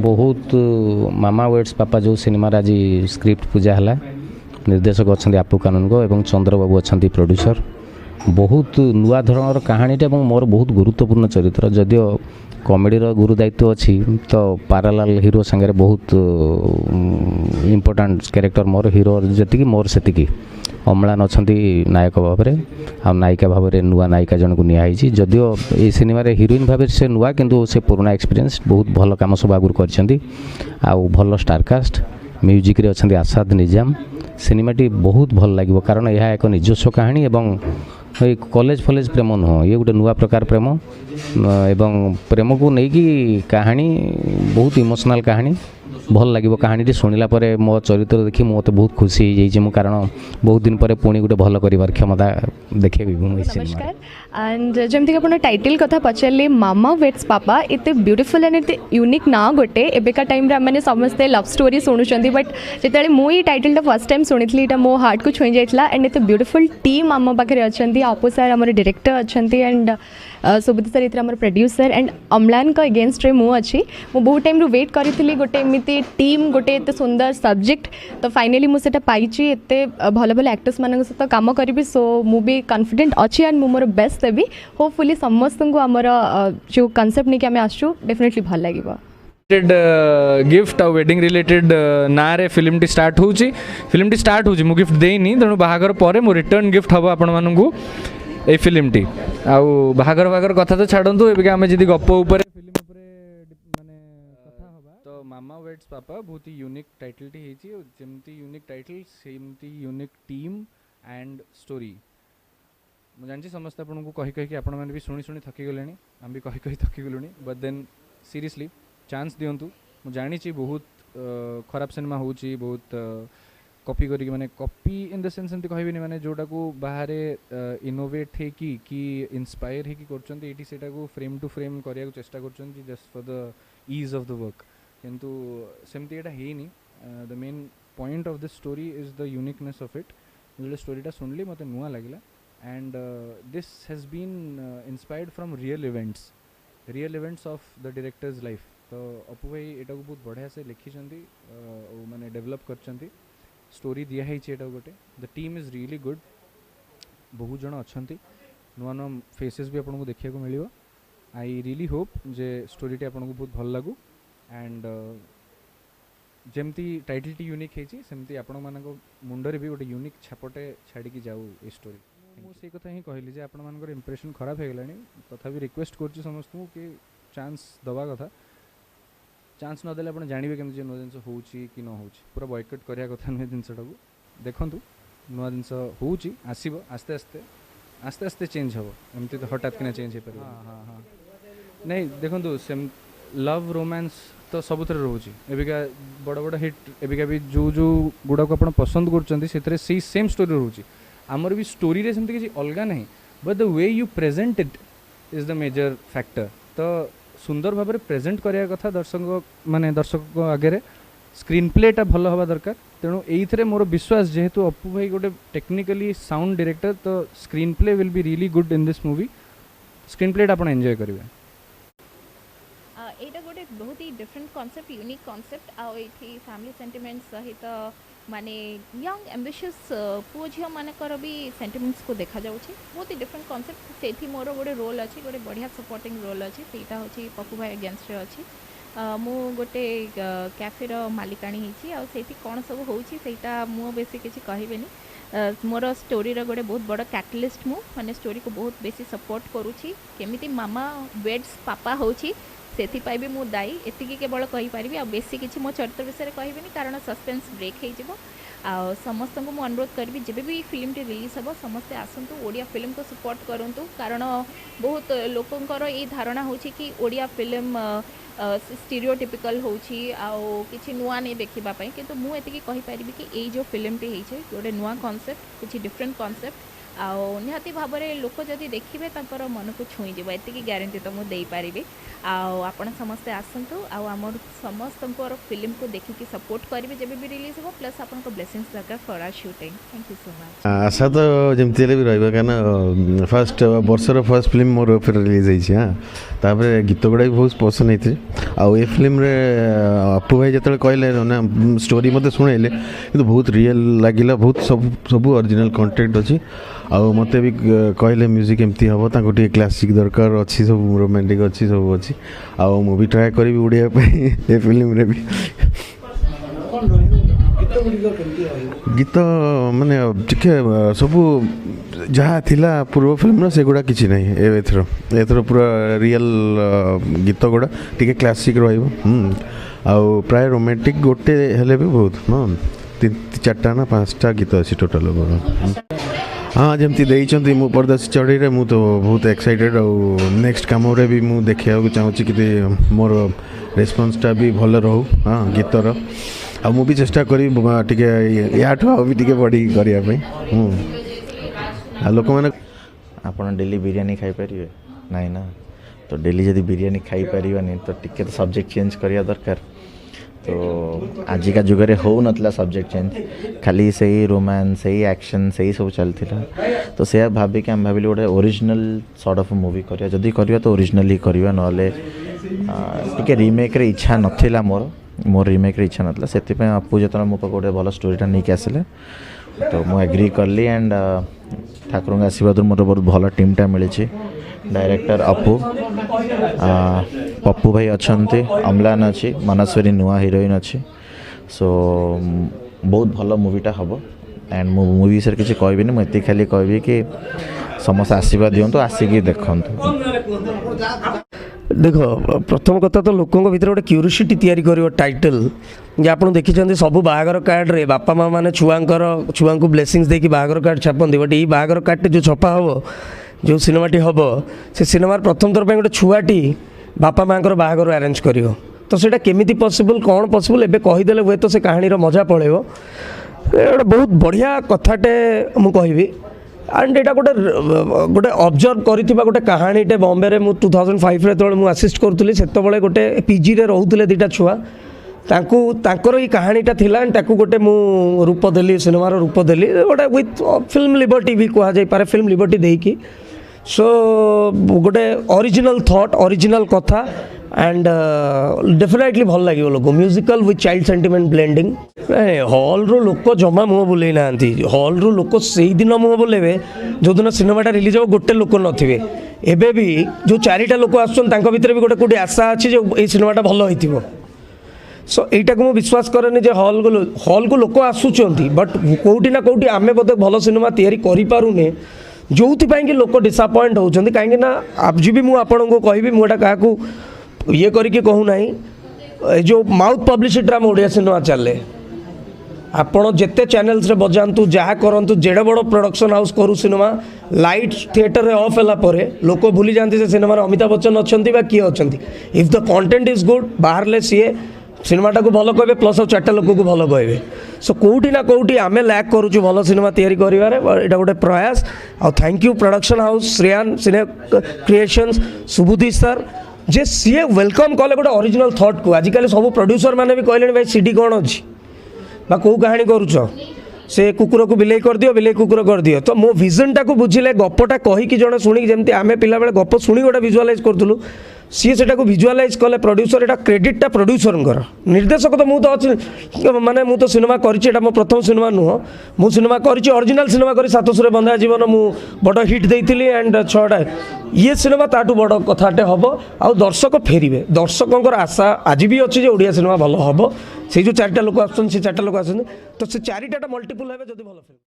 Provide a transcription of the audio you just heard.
बहुत मामा वेट्स पापा जो सिनेमार आज स्क्रिप्ट पूजा है निर्देशक अच्छा आपू कानून को एवं चंद्रबाबू अच्छा प्रोड्यूसर बहुत नुआ धरण कहानीटा मोर बहुत गुरुत्वपूर्ण चरित्र जदियो कमेडीर गुरु दायित्व अच्छी तो पारालाल हीरो सांगे बहुत इम्पोर्टाट कैरेक्टर मोर हीरो जी मोर से अम्लान अच्छा नायक भाव में आ नायिका भाव में नुआ नायिका जन को निहाई जदियो ये सिनेमा हिरोइन भाव से नुआ किंतु से पुराना एक्सपीरियंस बहुत भल कम सब आगुरी कर भल स्टारकास्ट म्यूजिक रे अच्छा आसाद निजाम सिनेमाटी बहुत भल लगे कारण यह एक निजस्व कहानी एवं कॉलेज फॉलेज प्रेम नुह ये गोटे नुआ प्रकार प्रेम एवं प्रेम को लेकिन कहानी बहुत इमोशनल कहानी भल लगे कहानी शुणिला मो चरित्र देखी मत बहुत खुशी हो कारण बहुत दिन पर पुणी गोटे भल कर क्षमता देखिए। नमस्कार एंड जमती आप टाइटल कथा पचारे मामा वेट्स पापा एत ब्यूटीफुल एंड एत यूनिक ना गोटे एबेका टाइम मैंने समस्ते लव स्टोरी शुणुंट बट जिते मुझे टाइटल फर्स्ट टाइम शुणी यहाँ मो हार्ट को छुई जाता एंड एत ब्यूटीफुल टीम आम पाखे अच्छा अपू सार आम डायरेक्टर अच्छा एंड सुब्रत सर ये प्रोड्यूसर एंड अम्लान का एगेन्स्ट रे मु अच्छी मु बहुत टाइम रू वेट करी गोटे एमती टीम गोटे एत सुंदर सब्जेक्ट तो फाइनाली मुझे पाई एत भल भल एक्टर्स मान सहित कम करी सो मु भी कॉन्फिडेंट अच्छी एंड मु मोर बेस्ट देवी होपफुली समस्त को आमर जो कॉन्सेप्ट नहीं कि आम आसू डेफिनेटली भल लगे गिफ्ट आ वेडिंग रिलेटेड ना रे फिल्म टी स्टार्ट होची मु गिफ्ट देनी तेणु बाहागर पर मो रिटर्न गिफ्ट हम आपण मानू ए फिल्म टी आउ बाहागर कथा तो छाड़ू एबिका आम जी गप उपर फिल्म माने कथा हबा तो मामा वेट्स पापा बहुत यूनिक टाइटल टी हेची जेमती यूनिक टाइटल सेमती यूनिक टीम एंड स्टोरी मुझे जानछि समस्त आपको कही कही आपण मैंने भी शुणी शुणी थकी गले आम भी कही कही थकी गलु बट देन सीरियसली चांस दिंतु मुझे जानी बहुत खराब सिनेमा होची बहुत कॉपी करी माने कॉपी इन द सेंस एमती कहबेनी माने जोटा को बाहर इनोवेट है कि इंस्पायर है कि करछन एटी सेटा को फ्रेम टू फ्रेम करिया को चेष्टा करछन just for the ease of the work किंतु सेमती एटा हेनी the main point of the story is the uniqueness of it जो स्टोरीटा सुनली मते नुआ लागला and this has been inspired from real events of the director's life तो अपू भाई एटा को बहुत बढ़िया से लिखिछंती माने डेवलप करछंती स्टोरी दिया है गोटे the team is really good बहुत जन अच्छा नुआ नुआ फेसेस भी आपको देखा मिल आई रियली होप जे स्टोरी आपको बहुत भल लगू एंड जमती टाइटल टी यूनिक होमती आपण मान मुंडरे भी गोटे यूनिक छापटे छाड़ी जाऊ ये स्टोरी मुझे कथा ही कहली जे आपण मान इंप्रेशन खराब हो गलानी तथापि रिक्वेस्ट कर समस्त को कि चांस दवा कथा चांस नदेले आप जानवे केमती नुआ जिन हो कि न हो पूरा बॉयकट करिया कथा नुहे जिनटा को देखु नुआ जिन होची आसब आस्ते आस्ते आस्ते आस्ते चेंज हम एमती तो हठात कि चेंज हो पार हाँ हाँ नहीं देखो सेम लव रोमांस तो सबुथ रोचे एबिका बड़ बड़ हिट एबिका भी जो जो गुड़ा को आप पसंद कर सेम स्टोरी रोचे आमर भी स्टोरी रे सेमती किसी अलग ना but the way you present it is the major factor तो सुंदर भाव में प्रेजेंट कराया कथा दर्शक आगे स्क्रीन प्लेटा भल हवा दरकार तेणु ये मोर विश्वास जेहेतु अपू भाई गोटे टेक्निकली साउंड डायरेक्टर तो screenplay will be really good in this movie screen plate आप एंजॉय करेंगे यहाँ गोटे बहुत ही डिफरेंट कॉन्सेप्ट यूनिक कॉन्सेप्ट आई फैमिली सेंटिमेंट सहित माने यंग एम्बिशियस पुओ झील मानकर भी सेंटिमेंट्स को देखा जाऊँगी बहुत ही डिफरेंट कॉन्सेप्ट से मोर गोटे रोल अच्छी गोटे बढ़िया सपोर्टिंग रोल अच्छी सेटा हूँ पप्पू भाई अगेंस्ट अच्छी मु गोटे कैफेर मालिकाणी होती कौन सब होता मु बेसी किसी कहबेनी मोर स्टोरीर गोटे बहुत बड़ कैटलिस्ट मु माने स्टोरी को बहुत बेसी सपोर्ट करुँची केमिति मामा वेड्स पापा होची से भी मु दायी एति केवल कहीपरि आ बेसी किसी मो चरित्र विषय कहबेनी कारण सस्पेंस ब्रेक हो समस्त को अनुरोध करी जब भी फिल्म टी रिलीज हम समस्ते आसतु ओडिया फिल्म को सपोर्ट करूँ कारण बहुत लोकंकर ये धारणा हो कि ओडिया फिल्म स्टीरियोटिपिकल होची किसी नुआ नहीं देखापी किंतु मुझे कहीपरि कि ये जो फिल्म टी गोटे नुआ कॉन्सेप्ट किसी डिफरेंट कॉन्सेप्ट आउ निहाती भाव में लोक जदि देखिए मन को छुईज एति ग्यारंटी तो मुझे पारि आपण समस्ते आसतु आम समस्त फिल्म को देखिए सपोर्ट करेंगे जब भी रिलीज हो प्लस आपको ब्लेसिंग्स दरकार for our shooting thank you so much आशा तो जमती रहा क्या फास्ट वर्षर फर्स्ट फिल्म मोर फिर रिलीज होती हाँ तापर गीत गुड़ा भी बहुत पसंद होती आउ ए फिल्म रे अपू भाई जो कहले ना स्टोरी मत शुणेले कि बहुत रियल लगिला बहुत सब ओरिजिनल कंटेंट अच्छी आउ मत भी कहले म्यूजिक एमती हम ताको क्लासिक दरकार अच्छी सब रोमांटिक अच्छी सब अच्छी आउ मुझे ट्राए करी उड़िया ए फिल्म रे भी गीत माने टिके सब जहाँ थिला पूर्व फिल्म से गुड़ा किसी नहीं एथर पूरा रियल गीत गुड़ा टिके क्लासिक आउ प्राय रोमांटिक गोटे हेले भी बहुत हाँ 3-4 ना 5टा गीत अच्छी टोटाल हाँ जमती देइचंती मु परदासी चढ़ई रे मु तो बहुत एक्साइटेड आउ नेक्स्ट काम रे भी मु देखिया चाहूँ कि मोर रेस्पॉन्सटा भी भल रहू हाँ गीतर आ मु भी चेष्टा करी टिके याठू आ भी टिके बड़ी करिया पई लोक मैंने आपन डेली बिरयानी खाई परिवे नहीं ना तो डेली जदि बिरयानी खाई परिवानी तो टिके तो सब्जेक्ट चेंज करिया दरकार तो आजिका जुगरे हो नतला सब्जेक्ट चेंज खाली सही रोमांस सही एक्शन सही सब चलता तो से भाभी कि आम भाविल गोटे ओरिजिनल सॉर्ट ऑफ मूवी करिया जदि करिया तो ओरिजिनल ही करिया नले टिके रीमेक रे इच्छा नथिला मोर रीमेक रे इच्छा नथिला सेति पे आपु जतन मो पाक गोटे भल स्टोरीटा नहीं के आसिले तो मु एग्री करली एंड ठाकुर आशीर्वाद मोर बहुत भल टीमटा मिली डायरेक्टर अपू पप्पू भाई अच्छा अम्लान अच्छी मनस्वरी नुआ हिरोइन अच्छी सो बहुत भल मूवीटा हम एंड मु मूवी विषय किसी कहबी मुझे खाली कहबी कि समस्त आशीर्वाद दिंतु आसिक देखु देख प्रथम कथा तो लोकों भीतर गोटे क्यूरियोसिटी तैयारी कर टाइटल जे आप देखी सब बाहागर कार्ड रे बापा माँ मैंने छुआ को ब्लेसिंग्स देकी बाहागर कार्ड छापती बट ये बाहागर कार्ड जो छपा हम जो सिनेमाटी हम से सिनेमार प्रथम थर गोटे छुआटी बापा माँ बाहागर आरेंज कर तो सेटा केमिति पॉसिबल कौन पॉसिबल एबे कहीदेले हुए तो से कहानी मजा पड़ेगा गोटे बहुत बढ़िया कथाटे मु कहबी एंड एटा गोटे गोटे ऑब्जर्व करिथिबा गोटे कहानीटे बॉम्बे रे मु 2005 रे तळे मु असिस्ट करथुली सेतबळे गोटे पीजी रे रहउतले दीटा छुआ तांकर ई कहानीटा थिला एंड ताकू गोटे मु रूप देली सिनेमार रूप देली गोटे विथ फिल्म लिबर्टी भी कहा जाय पारे फिल्म लिबर्टी देकी सो गोटे ओरिजिनल थॉट ओरिजिनल कथा एंड डेफिनेटली भल लगे लोक musical with child sentiment blending hall रो लोक जमा मुह बुले ना हॉल रो लोक से दिन मुह बुलेबे जो दिन सिनेमाटा रिलीज हो गोटे लोक नथिबे एबे भी जो 4टा लोक आसुछन भितर भी गोटे कोटी आशा अच्छी जो ये सिनेमाटा भल होइथिबो सो यहीटा को विश्वास करेनि जे हॉल को लोक आसुचंती बट कोउटी ना कोउटी आमे बोधे भल सिनेमा तैयारी करि पारुने जो कि लोक डिसअपॉइंट होउचंती कहीं ना आज भी मुझे आपको कहबी मुझे क्या ये करके कहूना जो माउथ पब्लिसिटी आम ओडिया सिनेमा चले आपण जिते चैनल्स रे बजातु जहाँ करूँ जेड़े बड़ प्रोडक्शन हाउस करू cinema light theatre ray of होला परे लोक भूली जाती से सिनेमा अमिताभ बच्चन अच्छा किए अच्छा if the content is good बाहर ले सी सिनेमाटा को भल कहे प्लस 4टा लोक को भल कहे सो कौटी ना कौटी आमे लैक करूँ भल सिनेमा तैयारी करें गोटे प्रयास आ thank you production house Shreyan cine creations Subudhi sir जे सीए वेलकम कले गोटे ओरिजिनल थॉट को आजिकल सब प्रोड्यूसर मैंने भी कहले भाई सीडी कौन अच्छी बा कौ कहानी करुच से कुकुर को बिलेई कर दियो बिलेई कुकुर कर दियो तो मो विजनटा को बुझिले गपटा कहीकि जड़े शुणी जमी आम पिला बेले गप शुणी गोटे विजुआलाइज करूँ सी से विजुआलाइज कले प्रोड्यूसर एटा क्रेडिटा प्रोड्यूसर निर्देशक तो मुझे अच्छी माने मु तो सिनेमा कर मो प्रथम सिनेमा नुह मु सिनेमा कर ओरिजिनल सिनेमा कर सातसुरे बंधा जीवन मु बड़ हिट देती एंड 6टा ये सिनेमा ताठू बड़ कथाटे हम आ दर्शक फेरवे दर्शकों आशा आज भी अच्छी जे ओडिया सिनेमा भल हम से जो 4टा लोक आस 4टा लोक आस तो से 4टा मल्टीपुल हे जब भल फिल्म।